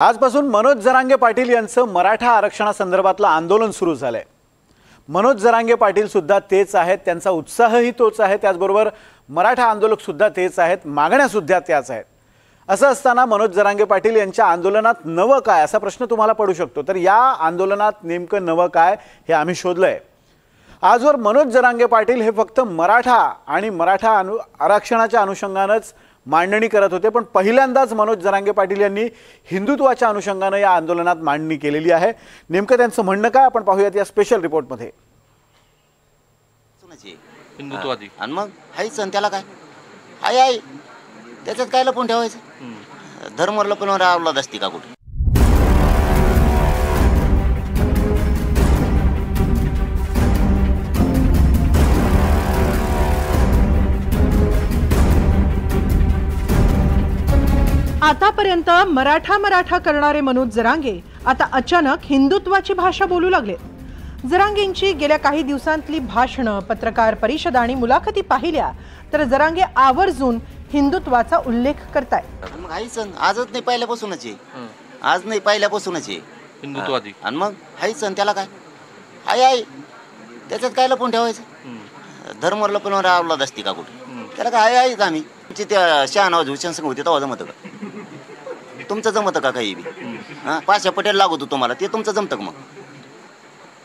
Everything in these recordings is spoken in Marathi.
आजपासून मनोज जरांगे पाटील यांचं मराठा आरक्षणासंदर्भातलं आंदोलन सुरू झालंय। मनोज जरांगे पाटील सुद्धा तेच आहेत, त्यांचा उत्साहही तोच आहे, त्याचबरोबर मराठा आंदोलक सुद्धा तेच आहेत, मागण्या सुद्धा त्याच आहेत। असं असताना मनोज जरांगे पाटील यांच्या आंदोलनात नवं काय असा प्रश्न तुम्हाला पडू शकतो। तर या आंदोलनात नेमकं नवं काय हे आम्ही शोधलंय। आजवर मनोज जरांगे पाटील हे फक्त मराठा आणि मराठा आरक्षणाच्या अनुषंगानेच मांडणी करत होते, पण पहिल्यांदाच मनोज जरांगे पाटील यांनी हिंदुत्वाच्या अनुषंगाने या आंदोलनात मांडणी केलेली आहे। नेमकं त्यांचं म्हणणं काय आपण पाहूयात या स्पेशल रिपोर्टमध्ये। हिंदुत्ववादी आणि मग हायच त्याला काय हाय त्याच्यात काय लपून ठेवायचं? धर्म लपून रावला असती का कुठे? आतापर्यंत मराठा करणारे मनोज जरांगे आता अचानक हिंदुत्वाची भाषा बोलू लागले। जरांगेंची गेल्या काही दिवसांतली भाषणं, पत्रकार परिषदा आणि मुलाखती पाहिल्या तर जरांगे आवर्जून हिंदुत्वाचा उल्लेख करताय। मग हायच आजच नाही पहिल्यापासूनच आहे, आज नाही पहिल्यापासूनच आहे हिंदुत्ववादी। आणि मग हायच त्याला काय हाय त्याच्यात काय लपून ठेवायचं? धर्म लपून रावला असती का कुठे? त्याला काय हाय आम्ही त्या शहानवाज हुसेन संघ होते तेव्हा जमत का? तुमचं जमतं का काही बी? पाशा पटेल लागतो तुम्हाला, ते तुमचं जमतं का? मग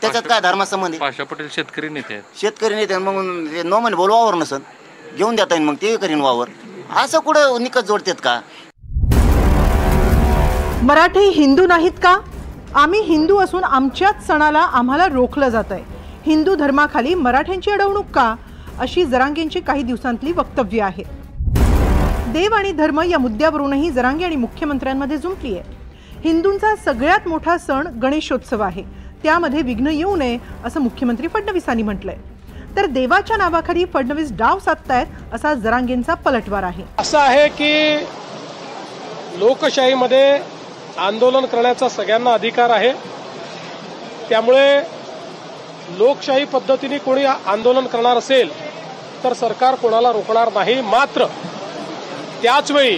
त्याच्यात काय धर्मासंबंधी? पाशा पटेल शेतकरी नेते आहेत, शेतकरी नेते मग नो म्हणे बोल वावर नसन घेऊन देता येईल, मग ते करीन वावर। असं कुठं निकट जोडतात का? मराठी हिंदू नाहीत का? आम्ही हिंदू असून आमच्याच सणाला आम्हाला रोखलं जातंय। हिंदू धर्माखाली मराठ्यांची अडवणूक का? अशी जरांगेंची काही दिवसांतली वक्तव्य आहे। देव आणि धर्म या मुद्द्यावरूनही जरांगे आणि मुख्यमंत्र्यांमध्ये जुंपली आहे। हिंदूंचा सगळ्यात मोठा सण गणेशोत्सव आहे, त्यामध्ये विघ्न येऊ नये असं मुख्यमंत्री फडणवीसांनी म्हटलंय। तर देवाच्या नावाखाली फडणवीस डाव साधतायत असा जरांगेंचा पलटवार आहे। असं आहे की लोकशाहीमध्ये आंदोलन करण्याचा सगळ्यांना अधिकार आहे, त्यामुळे लोकशाही पद्धतीने कोणी आंदोलन करणार असेल तर सरकार कोणाला रोखणार नाही। मात्र त्याचवेळी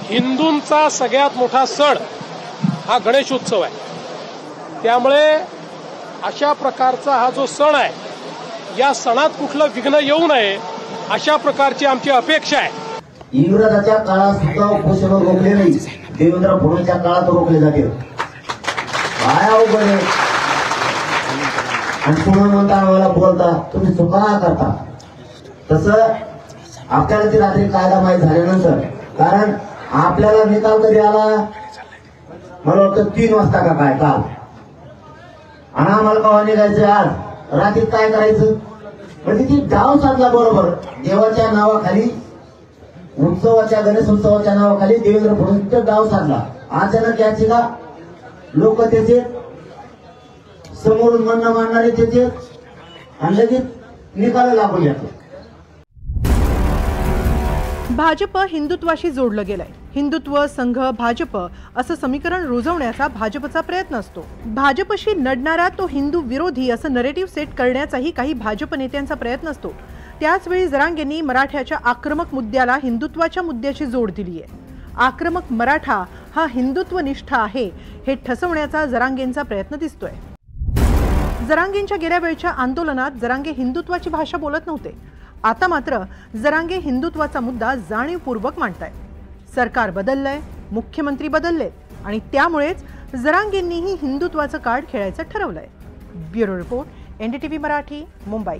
हिंदूंचा सगळ्यात मोठा सण हा गणेशोत्सव आहे, त्यामुळे अशा प्रकारचा हा जो सण आहे या सणात कुठलं विघ्न येऊ नये अशा प्रकारची आमची अपेक्षा आहे। इंग्रजाच्या काळात सुद्धा उपोषण रोखले नाही, देवेंद्र फडणवीसच्या काळात रोखले जाते। काय अवघड आहे? आणि पुन्हा म्हणता आम्हाला बोलता तुम्ही चुका करता। तसं आपल्याला ती रात्री कायदा माहीत झाल्यानंतर, कारण आपल्याला निकाल कधी आला मला वाटतं 3 वाजता का काय काल, आणि आम्हाला कवा निघायचं आज रात्रीत काय करायचं? म्हणजे ती डाव साधला बरोबर देवाच्या नावाखाली, उत्सवाच्या गणेश उत्सवाच्या नावाखाली देवेंद्र फडणवीस डाव साधला। अचानक याची का लोक त्याचे समोरून म्हणणं मांडणारे त्याचे आणि लगेच निकाल लागून येतो। भाजप हिंदुत्वाशी जोडलं गेलंय। हिंदुत्व संघ भाजप असं समीकरण रुजवण्याचा भाजपचा प्रयत्न असतो। भाजपशी लढणारा तो हिंदू विरोधी असं नरेटिव्ह सेट करण्याचाही काही भाजप नेत्यांचा प्रयत्न असतो। त्याचवेळी जरांगेंनी मराठ्याच्या आक्रमक मुद्द्याला हिंदुत्वाच्या मुद्द्याची जोड दिली आहे। आक्रमक मराठा हा हिंदुत्वनिष्ठ आहे हे ठसवण्याचा जरांगेंचा प्रयत्न दिसतोय। जरांगेंच्या गेल्या वेळच्या आंदोलनात जरांगे हिंदुत्वाची भाषा बोलत नव्हते, आता मात्र जरांगे हिंदुत्वाचा मुद्दा जाणीवपूर्वक मांडतायत। सरकार बदललंय, मुख्यमंत्री बदललेत आणि त्यामुळेच जरांगेंनीही हिंदुत्वाचं कार्ड खेळायचं ठरवलंय। Bureau report, NDTV Marathi, Mumbai.